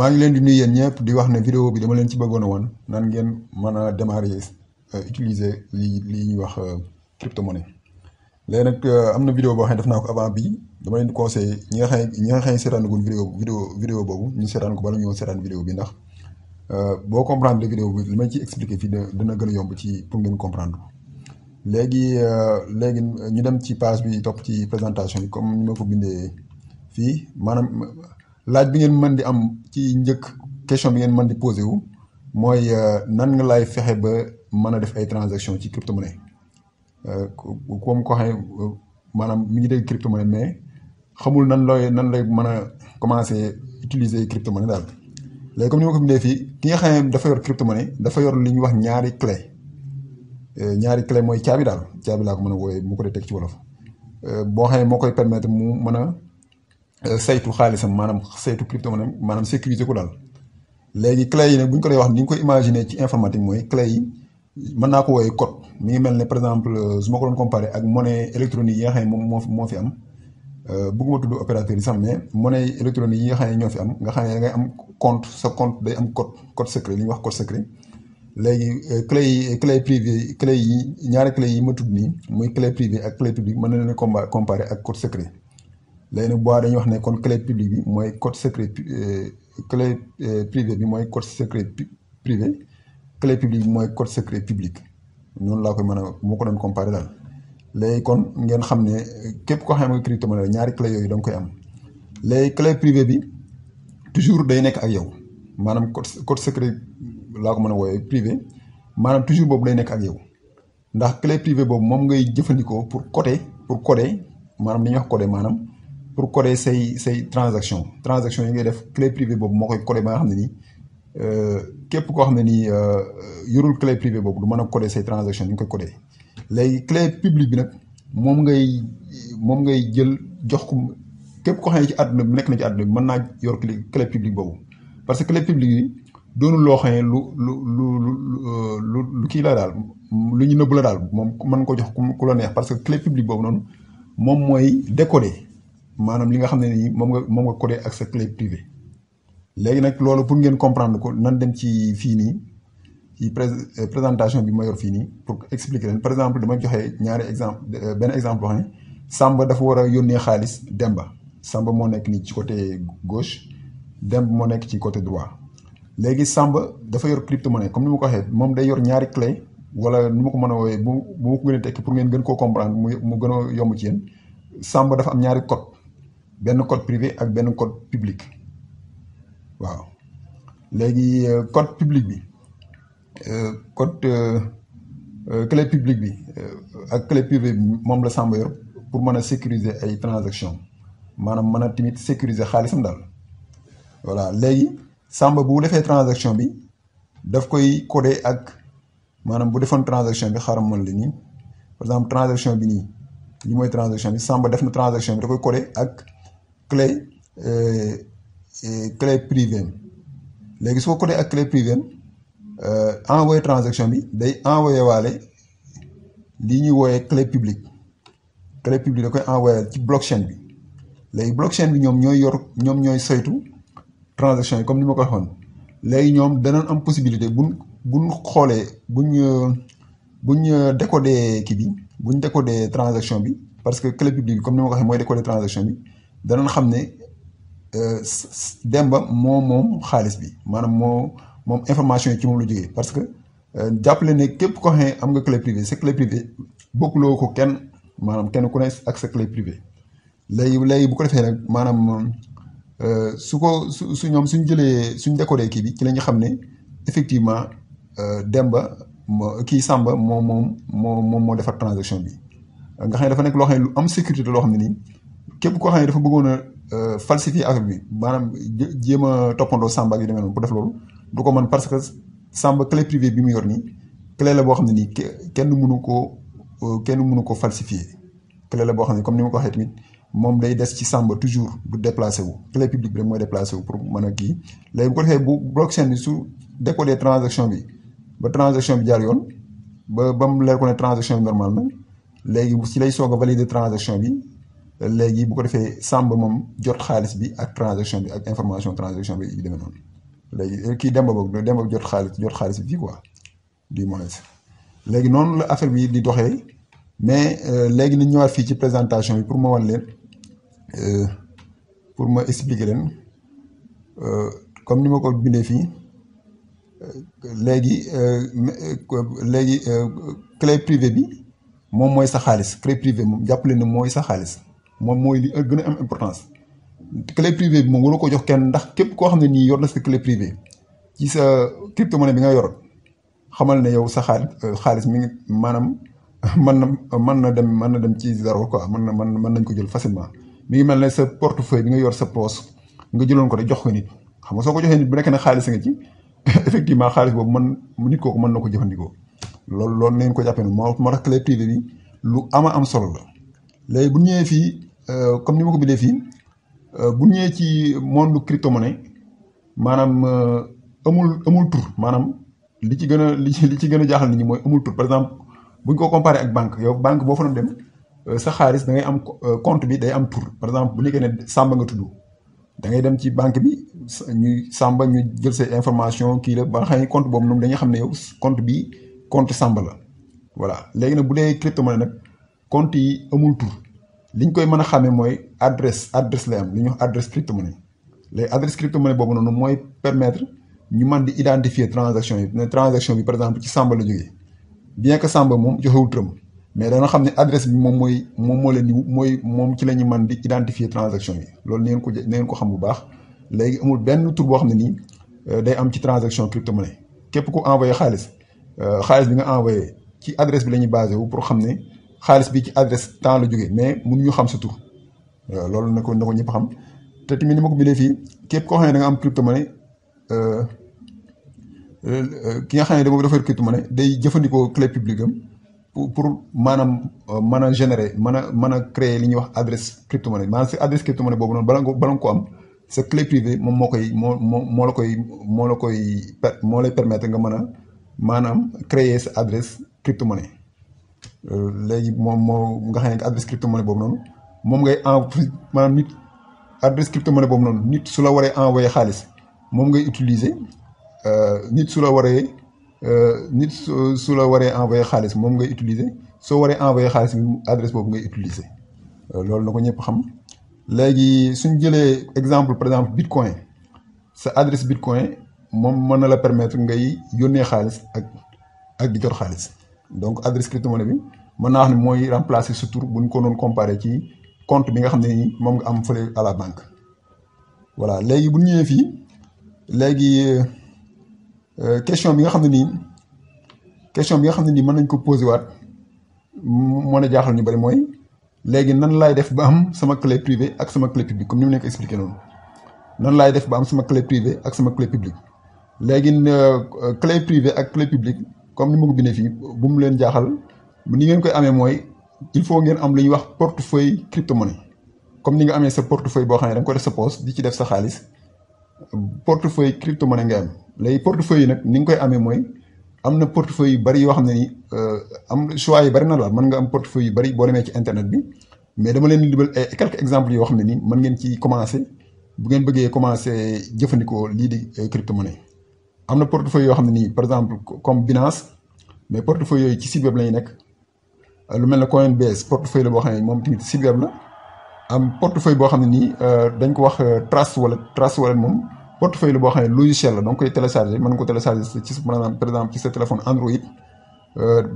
maa ngi leen di nuyu yéen ñëpp di wax ne vidéo bi dama leen ci bëggoon a woon nan ngeen mën a démarrer utiliser li ñuy wax crypto-monnaie. léegi nag am na vidéo boo xam ne def naa ko avant bii dama leen di conseiller ñi nga xam ne seetaanagul vidéo boobu ñu seetaan ko bala ñoo seetaan vidéo bi ndax boo comprendre vidéo bi li may ci expliquer fii dina gën a yomb ci pour ngeen comprendre léegi ñu dem ci page bi topp ci présentation bi comme ni ma ko bindee fii maanaam laaj bi ngeen mën di am ci njëkk question bi ngeen mën di posé wu mooy nan nga lay fexe ba mën a def ay transaction ci crypto-monnaie comme ko xam maanaam mi ngi dégg crypto-monnaie mais xamul nan lay mën a commencer utiliser crypto-monnaie daal. léegi comme ni ma ko bindee fii ki nga xam ne dafa yor crypto-monnaie dafa yor li ñuy wax ñaari clé mooy caabi daal caabi laa ko mën a wooyee mu ko dee teg ci wolof boo xam ne moo koy permettre mu mën a saytu xaalisam maanaam saytu crypto-monnaie maanaam sécuriser ko daal. léegi clé yi nag bu ñu ko dee wax ni ñu koy imaginer ci informatique mooy clé yi mën naa ko wooyee code mi ngi mel ne par exemple su ma ko doon comparer ak monnaie électronique yi nga xam ne moom moo fi am bëgguma tudd opérateur yi sax mais monnaie électronique yi nga xam ne ñoo fi am nga xam ne da ngay am compte sa compte day am code secret li ñuy wax code secret. léegi clé yi ñaari clé yi ma tudd nii muy clé privée ak clé publique mën na leen comparer ak code secret. léegi nag boo dañuy wax ne kon clé publique bi mooy code secret clé privé bi mooy code secret privé clé publique bi mooy code secret public noonu laa koy mën a moo ko doon comparer daal. léegi kon ngeen xam ne képp koo xam ne crypto-monnaie ñaari clé yooyu da nga koy am léegi clé privé bi toujours day nekk ak yow maanaam code secret laa ko mën a wooyee privé maanaam toujours boobu day nekk ak yow ndax clé privé boobu moom ngay jëfandikoo pour coder maanaam li ñuy wax coder maanaam pour coder say transaction yi ngay def clé privé boobu moo koy coder ba nga xam ne nii képp koo xam ne nii yorul clé privé boobu du mën a coder say transaction ni ñu koy coder. léegi clé publique bi nag moom ngay jël jox ko képp koo xam ne ci àdduna bi nekk na ci àdduna bi mën naa yor clé publique boobu parce que clé publique bi doonul loo xam ne lu kii la daal lu ñu nëbb la daal moom mën ko jox ku la neex parce que clé publique boobu noonu moom mooy décoder maanaam li nga xam ne nii moom nga coder ak sa clé privée. léegi nag loolu pour ngeen comprendre ko nan dem ci fii nii ci présentation bi ma yor fii nii pour expliquer leen par exemple dama joxe ñaari exemple benn exemple boo xam ne Samba dafa war a yónnee xaalis Demba Samba moo nekk nii ci côté gauche Demba moo nekk ci côté droit. léegi Samba dafa yor crypto-monnaie comme ni ma ko waxee moom day yor ñaari clé wala nu ma ko mën a woowee bu ma ko gën a tekki pour ngeen gën koo comprendre mu gën a yomb ci yéen Samba dafa am ñaari code benn code privé ak benn code public waaw. léegi code public bi clé public bi ak clé privé bi moom la Samba yor pour mën a sécuriser ay transaction maanaam mën a tamit sécuriser xaalisam daal voilà. léegi Samba bu defee transaction bi daf koy coder ak maanaam bu defoon transaction bi xaaral ma la nii par exemple transaction bi nii li mooy transaction bi Samba def na transaction bi da koy coder ak clé privée léegi su ko coder ak clé privée envoyé transaction bi day envoyé waale lii ñuy wooyee clé publique da koy envoyé ci blockchain bi léegi blockchain bi ñoom ñooy saytu transaction yi comme ni ma ko waxoon léegi ñoom danañ am possibilité buñ xoolee buñ décoder kii bi buñ décoder transaction bi parce que clé publique bi comme ni ma ko waxee mooy décoder transaction bi danañ xam ne Demba moom xaalis bi maanaam moom information yi ci moom la jógee parce que jàppale ne képp ko xam ne am nga clé privée sa clé privée bokkuloo ko kenn maanaam kenn ku ne ak sa clé privée léegi bu ko defee nag maanaam su ñoom suñ décoder kii bi ci la ñu xam ne effectivement Demba Samba moo defar transaction bi nga xam ne dafa nekk loo xam ne lu am sécurité loo xam ne nii képp koo xam ne dafa bëggoon a falsifier affaire bi maanaam jéem a toppandoo Samba ak yu demee noonu pour def loolu du ko mën parce que Samba clé privée bi mu yor nii clé la boo xam ne nii kenn mënu ko falsifier clé la boo xam ne comme ni ma ko waxee tamit moom day des ci Samba toujours du déplacé wu clé publique bi rek mooy déplacé wu pour mën a kii léegi bu ko defee bu blockchain bi su décoder transaction bi ba transaction bi jaar yoon ba mu leer ko ne transaction bi normal na léegi ci lay soog a valider transaction bi léegi bu ko defee Samba moom jot xaalis bi ak transaction bi ak information transaction bi yu demee noonu léegi kii Demba jot xaalis bi fii quoi du moins léegi noonu la affaire bi di doxee mais léegi nañ ñëwaat fii ci présentation bi pour ma wan leen pour ma expliquer leen comme ni ma ko bindee fii léegi clé privée bi moom mooy sa xaalis clé privée moom jàppale ne mooy sa xaalis moom mooy li gën a am importance clé privée bi moom waroo ko jox kenn ndax képp koo xam ne nii yor na sa clé privée ci sa crypto-monnaie bi nga yor xamal ne yow sa xaalis mi ngi maanaam mën na dem ci zéro quoi mën nañ ko jël facilement mi ngi mel ne sa portefeuille bi nga yor sa poche nga jëloon ko rek jox ko nit xam nga soo ko joxee nit bu nekkee ne xaalis nga ci effectivement xaalis boobu nit kooku mën na ko jëfandikoo loolu neen ko jàppee moo tax clé privée bi lu am solo la léegi bu ñëwee fii comme ni ma ko bindee fii bu ñëwee ci monde crypto-monnaie maanaam amul tur maanaam li ci gën a jaaxal nit ñi mooy amul tur par exemple buñ ko comparé ak banque yow banque boo fa doon dem sa xaalis da ngay am compte bi day am tur par exemple bu nekkee ne Samba nga tudd da ngay dem ci banque bi ñuy Samba ñu jël say information kii la ba nga xam ne compte boobu noonu dañuy xam ne yow compte bi compte Samba la voilà léegi nag bu dee crypto-monnaie nag compte yi amul tur liñ koy mën a xamee mooy adresse lay am li ñuy wax adresse crypto-monnaie léegi adresse crypto-monnaie boobu noonu mooy permettre ñu mën di identifier transaction yi ne transaction bi par exemple ci Samba la jógee bien que Samba moom joxewul turam mais dana xam ne adresse bi moom moo leen di moom ci la ñu mën di identifier transaction yi loolu neen ko xam bu baax léegi amul benn tur boo xam ne nii day am ci transaction crypto-monnaie képp ku envoyé xaalis bi nga envoyé ci adresse bi la ñuy basé wu pour xam ne xaalis bi ci adresse temps la jógee mais mënuñu xam sa tur loolu na ko ñëpp xam te tamit ni ma ko bindee fii képp koo xam ne da nga am crypto-monnaie ki nga xam ne dafa defar crypto-monnaie day jëfandikoo clé publique am pour maanaam mën a générer mën a créer li ñuy wax adresse crypto-monnaie maanaam si adresse crypto-monnaie boobu noonu bala nga ko am sa clé privée moom moo lay permettre nga mën a maanaam créer sa adresse crypto-monnaie léegi moo nga xam ne adresse crypto-monnaie boobu noonu moom ngay maanaam nit adresse crypto-monnaie boobu noonu nit su la waree envoyer xaalis moom ngay utiliser nit su la waree envoyer xaalis moom ngay utiliser soo waree envoyer xaalis bi adresse boobu ngay utiliser loolu na ko ñëpp xam léegi suñ jëlee exemple par exemple bitcoin sa adresse bitcoin moom mën na la permettre ngay yónnee xaalis ak di jot xaalis donc adresse crypto-monnaie bi mën naa wax ne mooy remplacer sa tur bu ñu ko doon comparer ci compte bi nga xam ne nii moom nga am fële à la banque voilà léegi bu ñu ñëwee fii léegi question bi nga xam ne nii mën nañ ko posé waat mën a jaaxal ñu bari mooy léegi nan laay def ba am sama clé privée ak sama clé publique comme ni mu nekk expliqué noonu nan laay def ba am sama clé privée ak sama clé publique léegi clé privée ak clé publique comme ni ma ko bindee fii bu mu leen jaaxal ni ngeen koy amee mooy il faut ngeen am lu ñuy wax portefeuille crypto-monnaie comme ni nga amee sa portefeuille boo xam ne da nga ko def sa poche di ci def sa xaalis portefeuille crypto-monnaie ngay am léegi portefeuille yi nag ni nga koy amee mooy am na portefeuille yu bari yoo xam ne ni am choix yu bari na la mën nga am portefeuille yu bari boo demee ci internet bi mais dama leen libal ay quelques exemples yoo xam ne ni mën ngeen ci commencer bu ngeen bëggee commencer jëfandikoo lii di crypto-monnaie am na portefeuille yoo xam ne nii par exemple comme Binance mais portefeuille yooyu ci site web la ñu nekk lu mel ne Coinbase portefeuille la boo xam ne moom tamit site web la am portefeuille boo xam ne nii dañ ko wax Trust Wallet moom portefeuille la boo xam ne logiciel la donc koy télécharger mën nga ko télécharger ci par exemple ci sa téléphone Android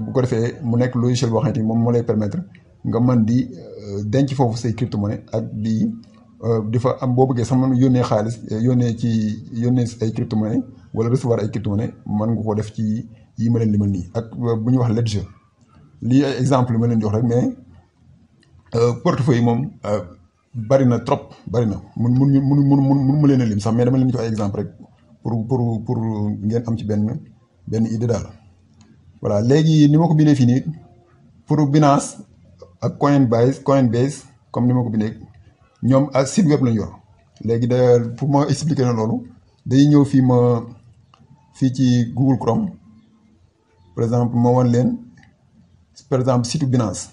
bu ko defee mu nekk logiciel boo xam ne moom moo lay permettre nga mën di denc foofu say crypto-monnaie ak di fa am boo bëggee sax mën yónnee xaalis yónnee ay crypto-monnaie wala recevoir ay crypto-monnaie mën nga ko def ci yi ma leen limal nii ak bu ñuy wax Ledger lii ay exemple yi ma leen jox rek mais portefeuille yi moom bari na trop bari na mun ma leen a lim sax mais dama leen jox ay exemple rek pour ngeen am ci benn idée daal voilà léegi ni ma ko bindee fii nii pour Binance ak Coinbase comme ni ma ko bindee ñoom ak site web lañu yor léegi pour ma expliquer na loolu day ñëw fii ci Google Chrome par exemple ma wan leen par exemple site Binance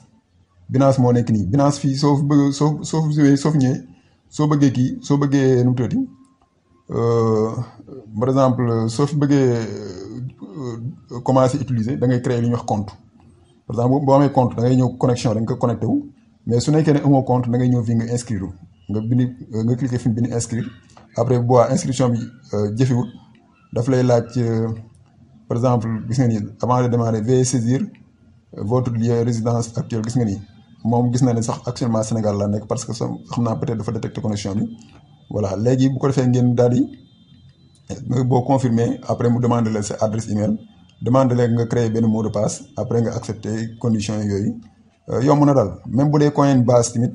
Binance moo nekk nii Binance fii soo fi bëgg soo fi ñëwee soo bëggee kii soo bëggee nu mu tuddati par exemple soo fi bëggee commencer utiliser da ngay créer li ñuy wax compte par exemple boo amee compte da ngay ñëw connexion da nga ko connecté wu mais su nekkee ne amoo compte da ngay ñëw fii nga inscrire nga bind nga cliquer fi mu bind inscrire après bu boobaa inscription bi jëfewul daf lay laaj par exemple gis nga ni avant de démarrer veuillez saisir votre lieu résidence actuelle gis nga ni moom gis na ne sax actuellement Sénégal la nekk parce que xam naa peut-être dafa détecter connexion bi voilà léegi bu ko defee ngeen daal di boo confirmer après mu demande la sa adresse email demande la nga créer benn mot de passe après nga accepter conditions yooyu yomb na daal même bu dee Coinbase tamit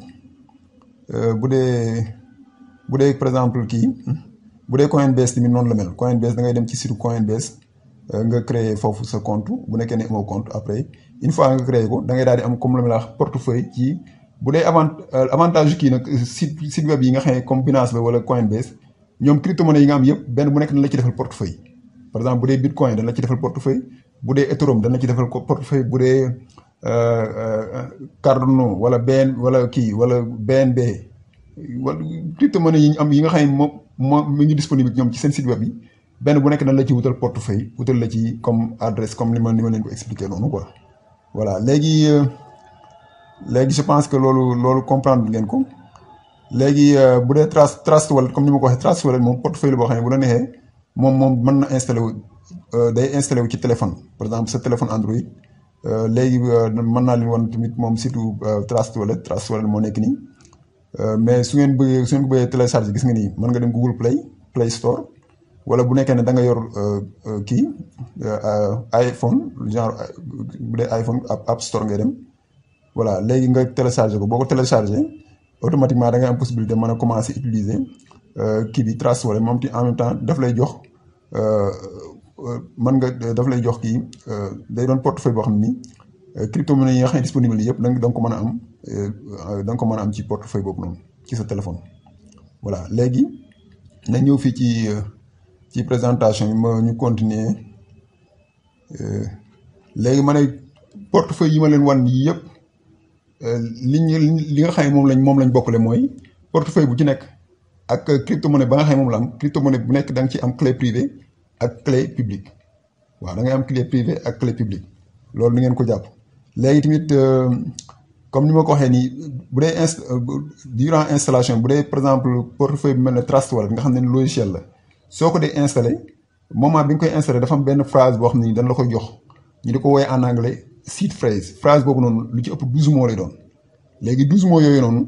bu dee par exemple kii bu dee Coinbase tamit noonu la mel Coinbase da ngay dem ci site Coinbase nga créer foofu sa compte bu nekkee ne amoo compte après une fois nga créé ko da ngay daal di am comme la ma la wax portefeuille ci bu dee avantage kii nag site web yi nga xam ne comme Binance la wala Coinbase ñoom crypto-monnaie yi nga am yëpp benn bu nekk dañ la ci defal portefeuille par exemple bu dee Bitcoin dañ la ci defal portefeuille bu dee Ethereum dañ la ci defal portefeuille bu dee Cardano wala BNB wala crypto-monnaie yi ñu am yi nga xam ne moom mi ngi disponible ñoom ci seen site web yi benn bu nekk dañ la ci wutal portefeuille wutal la ci comme adresse comme ni ma leen ko expliqué noonu quoi voilà léegi je pense que loolu comprendre ngeen ko léegi bu dee Trust Wallet comme ni ma ko waxee Trust Wallet moom portefeuille la boo xam ne bu la neexee moom mën na installé wu day installé wu ci téléphone par exemple sa téléphone Android léegi mën naa leen wan tamit moom surtout Trust Wallet moo nekk nii mais su ngeen bëggee télécharger gis nga nii mën nga dem Google Play Store wala bu nekkee ne da nga yor kii iPhone genre bu dee iPhone App Store ngay dem voilà léegi nga télécharger ko boo ko télécharger automatiquement da ngay am possibilité mën a commencer utiliser kii bi Trust Wallet moom en même temps daf lay jox kii day doon portefeuille boo xam ni crypto-monnaie yi nga xam ne disponible yëpp da nga ko mën a am ci portefeuille boobu noonu ci sa téléphone voilà léegi na ñëw fii ci présentation bi ñu continuer léegi ma ne portefeuille yi ma leen wan yii yëpp li nga xam ne moom lañ bokkale mooy portefeuille bu ci nekk ak crypto-monnaie ba nga xam ne moom la am crypto-monnaie bu nekk da nga ci am clé privée ak clé publique waaw da ngay am clé privée ak clé publique loolu ni ngeen ko jàpp léegi tamit comme ni ma ko waxee nii bu dee durant installation bu dee par exemple portefeuille bi mel ne Trust Wallet nga xam ne logiciel la soo ko dee installé moment bi nga koy installé dafa am benn phrase boo xam ne dañ la koy jox ñu di ko woowee en anglais seed phrase boobu noonu lu ci ëpp 12 mots lay doon léegi 12 mots yooyu noonu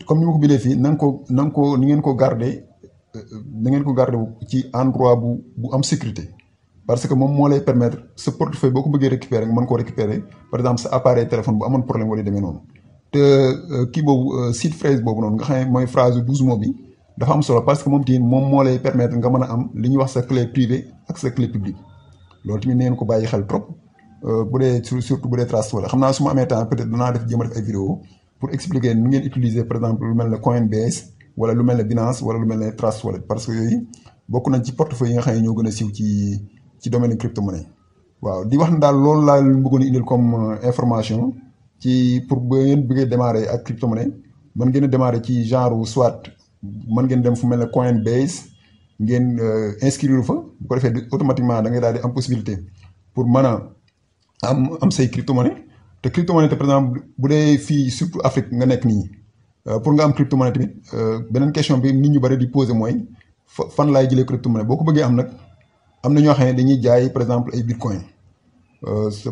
comme ni ma ko bindee fii ni ngeen ko garder ci endroit bu am sécurité parce que moom moo lay permettre sa portefeuille boo ko bëggee récupérer nga mën koo récupérer par exemple sa appareil téléphone bu amoon problème wala demee noonu te kii boobu seed phrase boobu noonu nga xam ne mooy phrase 12 mots bi dafa am solo parce que moom tamit moom moo lay permettre nga mën a am li ñuy wax sa clé privée ak sa clé publique loolu tamit neen ko bàyyi xel trop bu dee surtout bu dee Trust Wallet xam naa su ma amee temps peut-être danaa jéem a def ay vidéo pour expliquer nu ngeen utiliser par exemple lu mel ne Coinbase wala lu mel ne Binance wala lu mel ne Trust Wallet parce que yooyu bokk nañ ci portefeuille yi nga xam ne ñoo gën a siiw ci domaine crypto-monnaie waaw di wax ne daal loolu laa leen bëggoon indil comme information ci pour ba ngeen bëggee démarrer ak crypto-monnaie mën ngeen a démarrer ci genre soit mën ngeen dem fu mel ne Coinbase ngeen inscrire fa bu ko defee automatiquement da ngay daal di am possibilité pour mën a am say crypto-monnaie te crypto-monnaie te par exemple bu dee fii surtout Afrique nga nekk nii pour nga am crypto-monnaie tamit beneen question bi nit ñu bari di poser mooy fan laay jëlee crypto-monnaie boo ko bëggee am nag am na ñoo xam ne dañuy jaay par exemple ay bitcoin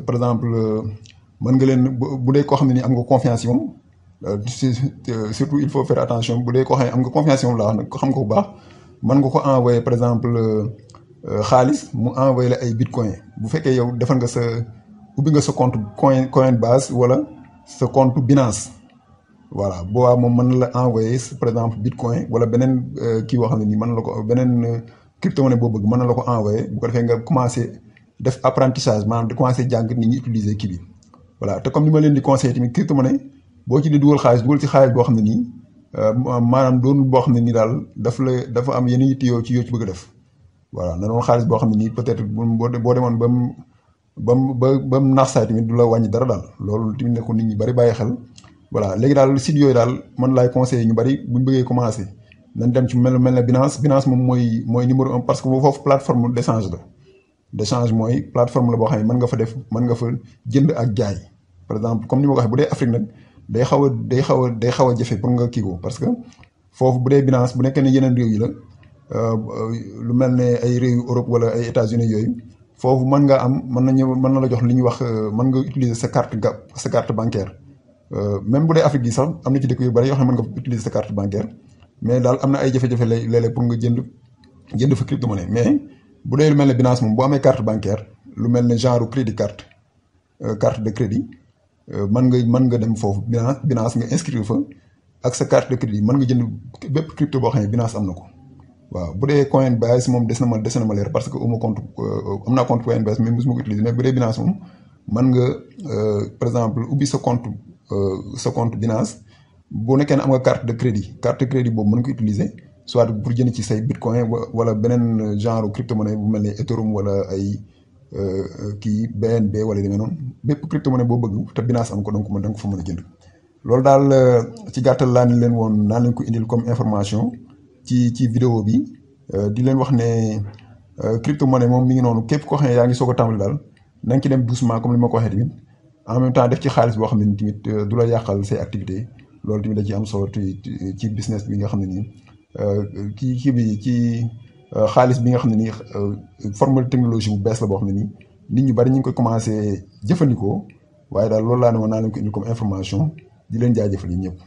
par exemple mën nga leen bu dee koo xam ne nii am nga confiance yi moom surtout il faut faire attention bu dee koo xam ne am nga confiance yi moom laa wax nag ko xam nga bu baax mën nga ko envoyer par exemple xaalis mu envoyer la ay bitcoin bu fekkee yow defal nga ubbi nga sa compte Coinbase wala sa compte Binance voilà boobaa moom mën na la envoyer par exemple bitcoin wala beneen kii boo xam ne nii mën na la ko beneen crypto-monnaie boo bëgg mën na la ko envoyer bu ko defee nga commencé def apprentissage maanaam di commencé jàng nit ñi utiliser kii bi voilà te comme ni ma leen di conseillé tamit crypto-monnaie boo ci di dugal ci xaalis boo xam ne nii maanaam doonul boo xam ne nii daal dafa am yenn yitte yoo ci bëgg a def voilà na doon xaalis boo xam ne nii peut-être boo demoon ba mu naax saay tamit du la wàññi dara daal loolu tamit ne ko nit ñi bari bàyyi xel. voilà léegi daal site yooyu daal man laay conseillé ñu bari buñ bëggee commencé nañ dem ci mel ne Binance moom mooy numéro 1 parce que foofu plateforme d'échange la. d'échange mooy plateforme la boo xam ne mën nga fa def mën nga fa jënd ak jaay par exemple comme ni ma ko waxee bu dee Afrique nag day xaw a jafe pour nga kii ko parce que foofu bu dee Binance bu nekkee ne yeneen réew yi la lu mel ne ay réew Europe wala ay États-Unis yooyu foofu mën na la jox li ñuy wax mën nga utiliser sa carte bancaire même bu dee Afrique gi sax am na ci dëkk yu bari yoo xam ne mën nga utiliser sa carte bancaire mais daal am na ay jafe-jafe léeg-léeg pour nga jënd fa crypto-monnaie mais bu dee lu mel ne Binance moom boo amee carte bancaire lu mel ne genre crédit carte de crédit mën nga dem foofu Binance nga inscrire fa ak sa carte de crédit mën nga jënd bépp crypto boo xam ne Binance am na ko. waaw bu dee Coinbase moom des na ma leer parce que am naa compte Coinbase mais mosuma ko utiliser mais bu dee Binance moom mën nga par exemple ubbi sa compte Binance boo nekkee ne am nga carte de crédit boobu mën nga ko utiliser soit pour jënd ci say bitcoin wala beneen genre crypto-monnaie bu mel ne Ethereum wala ay BNB wala demee noonu bépp crypto-monnaie boo bëgg te Binance am ko donc da nga ko fa mën a jënd. loolu daal ci gàttal laa leen woon naa leen ko indil comme information ci vidéo bi di leen wax ne crypto-monnaie moom mi ngi noonu képp koo xam ne yaa ngi soog a tàmbali daal na nga ci dem doucement comme li ma ko waxee tamit en même temps def ci xaalis boo xam ne tamit du la yàqal say activité loolu tamit da ci am solo ci business bi nga xam ne nii ci xaalis bi nga xam ne nii forme technologie bu bees la boo xam ne nii nit ñu bari ñu ngi koy commencé jëfandikoo waaye daal loolu laa ne woon naa leen ko indi comme information di leen jaajëfal yi ñëpp.